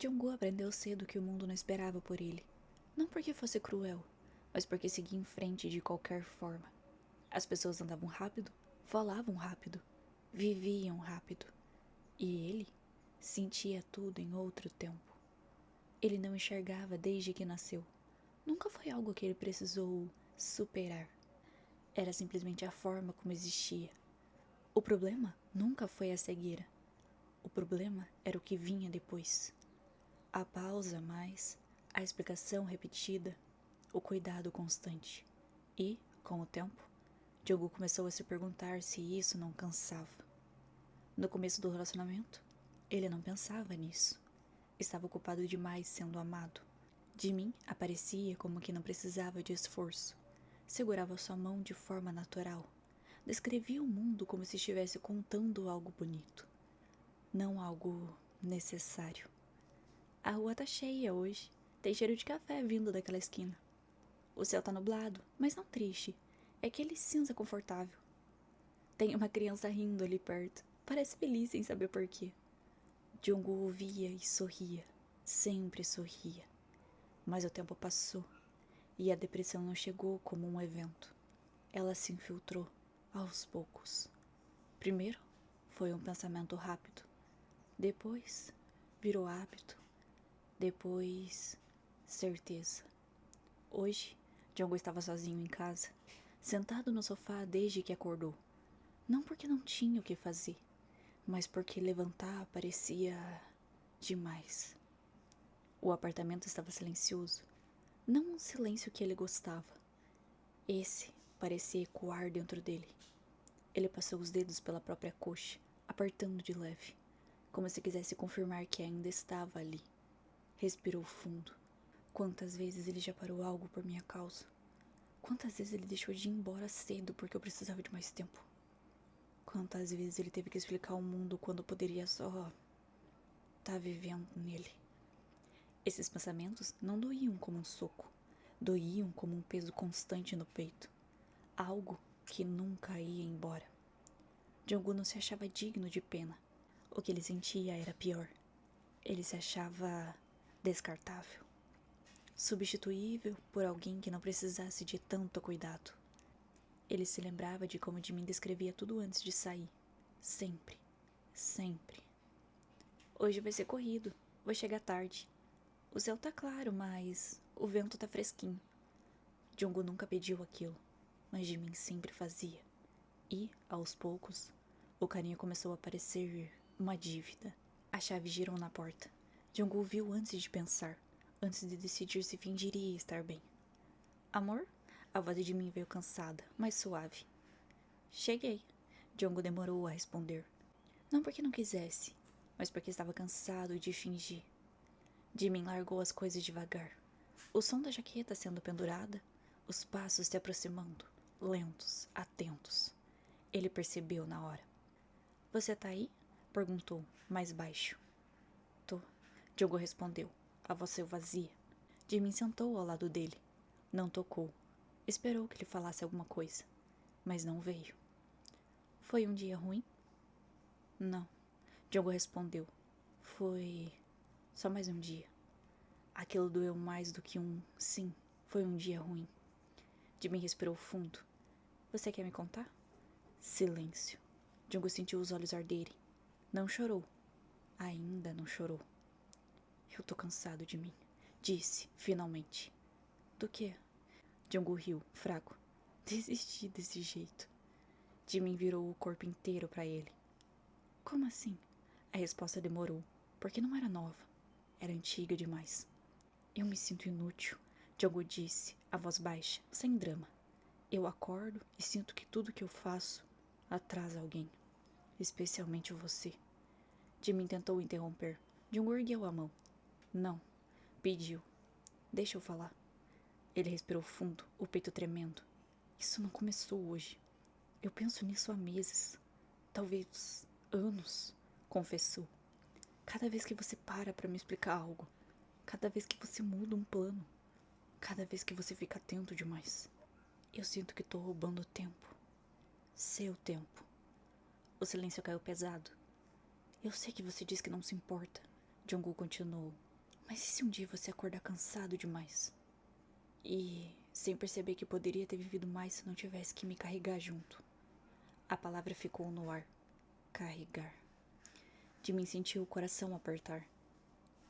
Jong-gu aprendeu cedo que o mundo não esperava por ele. Não porque fosse cruel, mas porque seguia em frente de qualquer forma. As pessoas andavam rápido, falavam rápido, viviam rápido. E ele sentia tudo em outro tempo. Ele não enxergava desde que nasceu. Nunca foi algo que ele precisou superar. Era simplesmente a forma como existia. O problema nunca foi a cegueira. O problema era o que vinha depois. A pausa, mais a explicação repetida, o cuidado constante. E, com o tempo, Diogo começou a se perguntar se isso não cansava. No começo do relacionamento, ele não pensava nisso. Estava ocupado demais sendo amado. Jimin aparecia como que não precisava de esforço. Segurava sua mão de forma natural. Descrevia o mundo como se estivesse contando algo bonito, não algo necessário. A rua tá cheia hoje. Tem cheiro de café vindo daquela esquina. O céu tá nublado, mas não triste. É aquele cinza confortável. Tem uma criança rindo ali perto. Parece feliz sem saber porquê. Jung ouvia e sorria. Sempre sorria. Mas o tempo passou e a depressão não chegou como um evento. Ela se infiltrou aos poucos. Primeiro foi um pensamento rápido. Depois virou hábito. Depois certeza. Hoje, Django estava sozinho em casa, sentado no sofá desde que acordou. Não porque não tinha o que fazer, mas porque levantar parecia demais. O apartamento estava silencioso, não um silêncio que ele gostava. Esse parecia ecoar dentro dele. Ele passou os dedos pela própria coxa, apertando de leve, como se quisesse confirmar que ainda estava ali. Respirou fundo. Quantas vezes ele já parou algo por minha causa? Quantas vezes ele deixou de ir embora cedo porque eu precisava de mais tempo? Quantas vezes ele teve que explicar ao mundo quando poderia só estar vivendo nele? Esses pensamentos não doíam como um soco. Doíam como um peso constante no peito. Algo que nunca ia embora. Jong-un não se achava digno de pena. O que ele sentia era pior. Ele se achava descartável. Substituível por alguém que não precisasse de tanto cuidado. Ele se lembrava de como Jimin descrevia tudo antes de sair. Sempre. Sempre. Hoje vai ser corrido. Vou chegar tarde. O céu tá claro, mas o vento tá fresquinho. Jung nunca pediu aquilo, mas Jimin sempre fazia. E, aos poucos, o carinho começou a parecer uma dívida. A chave girou na porta. Jung viu antes de pensar, antes de decidir se fingiria estar bem. Amor? A voz de Jimin veio cansada, mas suave. Cheguei. Jong demorou a responder. Não porque não quisesse, mas porque estava cansado de fingir. Jimin largou as coisas devagar. O som da jaqueta sendo pendurada, os passos se aproximando, lentos, atentos. Ele percebeu na hora. Você tá aí? Perguntou, mais baixo. Tô. Jong respondeu, a voz saiu vazia. Jimin sentou ao lado dele. Não tocou. Esperou que ele falasse alguma coisa, mas não veio. Foi um dia ruim? Não. Diogo respondeu. Foi só mais um dia. Aquilo doeu mais do que um sim. Foi um dia ruim. Jimmy respirou fundo. Você quer me contar? Silêncio. Diogo sentiu os olhos arderem. Não chorou. Ainda não chorou. Eu tô cansado de mim. Disse, finalmente. Do quê? Diogo riu, fraco. Desisti desse jeito. Jimmy virou o corpo inteiro para ele. Como assim? A resposta demorou, porque não era nova. Era antiga demais. Eu me sinto inútil, Diogo disse, a voz baixa, sem drama. Eu acordo e sinto que tudo que eu faço atrasa alguém. Especialmente você. Jimmy tentou interromper. Diogo ergueu a mão. Não. Pediu. Deixa eu falar. Ele respirou fundo, o peito tremendo. Isso não começou hoje. Eu penso nisso há meses. Talvez anos, confessou. Cada vez que você para me explicar algo, cada vez que você muda um plano, cada vez que você fica atento demais, eu sinto que tô roubando tempo. Seu tempo. O silêncio caiu pesado. Eu sei que você diz que não se importa, Jong-gu continuou, Mas e se um dia você acordar cansado demais? E sem perceber que poderia ter vivido mais se não tivesse que me carregar junto. A palavra ficou no ar. Carregar. Jimin sentiu o coração apertar.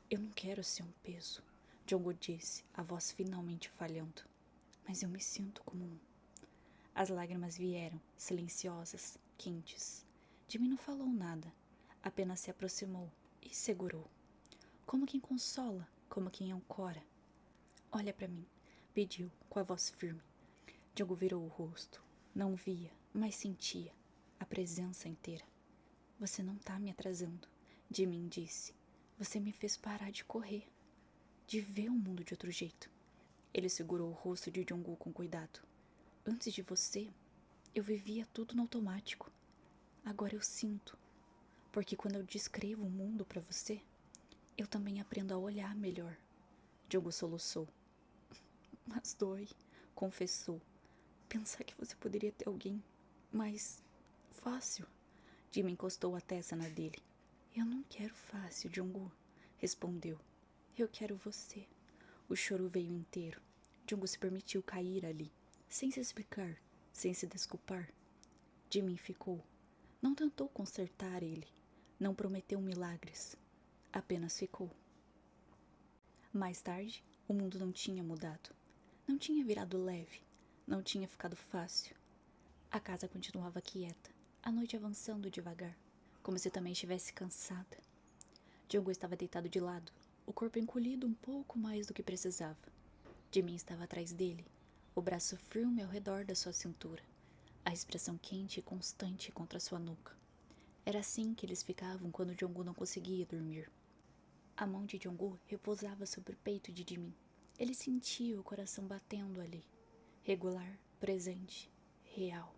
Eu não quero ser um peso, Jongwoo disse, a voz finalmente falhando. Mas eu me sinto como um. As lágrimas vieram, silenciosas, quentes. Jimin não falou nada, apenas se aproximou e segurou. Como quem consola, como quem ancora. Olha para mim, pediu, com a voz firme. Jongwoo virou o rosto. Não via, mas sentia a presença inteira. Você não tá me atrasando, Jimin disse. Você me fez parar de correr, de ver o mundo de outro jeito. Ele segurou o rosto de Jongwoo com cuidado. Antes de você, eu vivia tudo no automático. Agora eu sinto, porque quando eu descrevo o mundo para você, eu também aprendo a olhar melhor. Jongwoo soluçou. Mas dói, confessou. Pensar que você poderia ter alguém mais fácil. Jimin encostou a testa na dele. Eu não quero fácil, Jongwoo, respondeu. Eu quero você. O choro veio inteiro. Jongwoo se permitiu cair ali, sem se explicar, sem se desculpar. Jimin ficou. Não tentou consertar ele. Não prometeu milagres. Apenas ficou. Mais tarde, o mundo não tinha mudado. Não tinha virado leve. Não tinha ficado fácil. A casa continuava quieta, a noite avançando devagar, como se também estivesse cansada. Jongwoo estava deitado de lado, o corpo encolhido um pouco mais do que precisava. Jimin estava atrás dele, o braço firme ao redor da sua cintura, a expressão quente e constante contra sua nuca. Era assim que eles ficavam quando Jongwoo não conseguia dormir. A mão de Jongwoo repousava sobre o peito de Jimin. Ele sentia o coração batendo ali, regular, presente, real.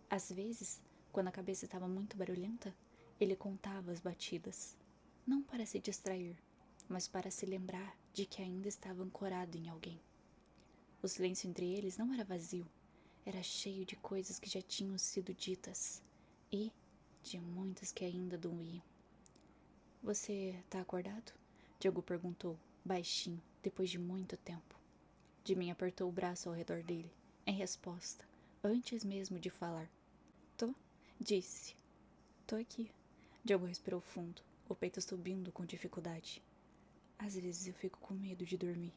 Às vezes, quando a cabeça estava muito barulhenta, ele contava as batidas. Não para se distrair, mas para se lembrar de que ainda estava ancorado em alguém. O silêncio entre eles não era vazio, era cheio de coisas que já tinham sido ditas e de muitas que ainda doíam. Você tá acordado? Jongwoo perguntou, baixinho, depois de muito tempo. Jimin apertou o braço ao redor dele, em resposta, antes mesmo de falar. Tô, disse. Tô aqui. Jongwoo respirou fundo, o peito subindo com dificuldade. Às vezes eu fico com medo de dormir,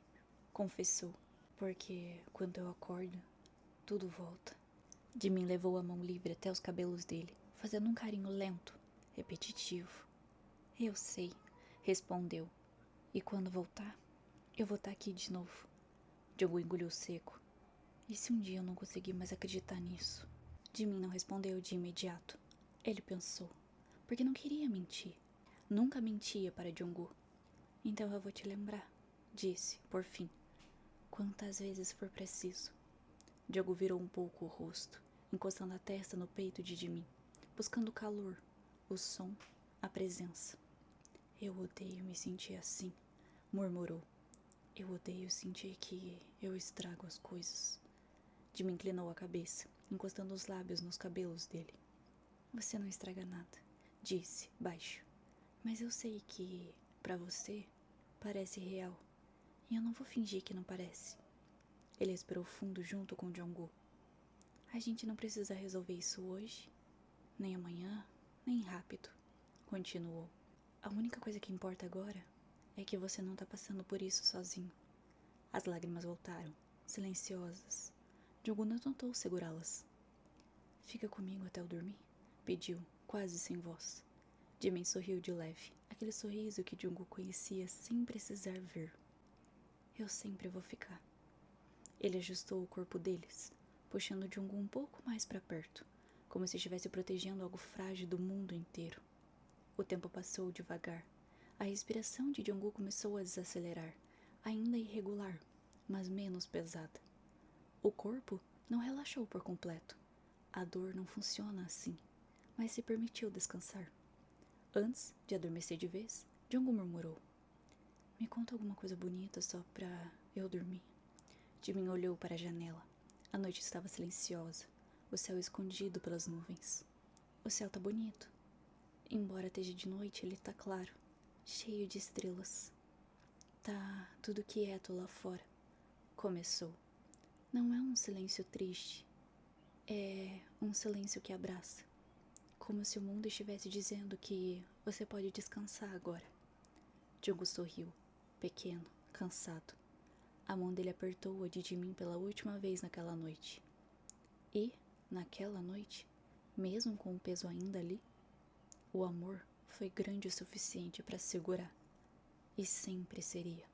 confessou, porque quando eu acordo, tudo volta. Jimin levou a mão livre até os cabelos dele, fazendo um carinho lento, repetitivo. Eu sei, respondeu. E quando voltar, eu vou estar aqui de novo. Jongwoo engoliu seco. E se um dia eu não conseguir mais acreditar nisso? Jimin não respondeu de imediato. Ele pensou, porque não queria mentir. Nunca mentia para Jongwoo. Então eu vou te lembrar, disse, por fim. Quantas vezes for preciso. Jongwoo virou um pouco o rosto, encostando a testa no peito de Jimin, buscando o calor, o som, a presença. Eu odeio me sentir assim, murmurou. Eu odeio sentir que eu estrago as coisas. Jimin inclinou a cabeça, encostando os lábios nos cabelos dele. Você não estraga nada, disse, baixo. Mas eu sei que, pra você, parece real. E eu não vou fingir que não parece. Ele respirou fundo junto com Jongwoo. A gente não precisa resolver isso hoje, nem amanhã, nem rápido, continuou. A única coisa que importa agora é que você não tá passando por isso sozinho. As lágrimas voltaram, silenciosas. Jongwoo não tentou segurá-las. Fica comigo até eu dormir? Pediu, quase sem voz. Jimin sorriu de leve, aquele sorriso que Jongwoo conhecia sem precisar ver. Eu sempre vou ficar. Ele ajustou o corpo deles, puxando Jongwoo um pouco mais para perto, como se estivesse protegendo algo frágil do mundo inteiro. O tempo passou devagar. A respiração de Jongwoo começou a desacelerar, ainda irregular, mas menos pesada. O corpo não relaxou por completo. A dor não funciona assim, mas se permitiu descansar. Antes de adormecer de vez, Jongwoo murmurou. Me conta alguma coisa bonita só pra eu dormir. Jimin olhou para a janela. A noite estava silenciosa, o céu escondido pelas nuvens. O céu tá bonito. Embora esteja de noite, ele tá claro, cheio de estrelas. Tá tudo quieto lá fora. Começou. Não é um silêncio triste. É um silêncio que abraça. Como se o mundo estivesse dizendo que você pode descansar agora. Diogo sorriu, pequeno, cansado. A mão dele apertou a de mim pela última vez naquela noite. E, naquela noite, mesmo com o peso ainda ali, o amor foi grande o suficiente para segurar. E sempre seria.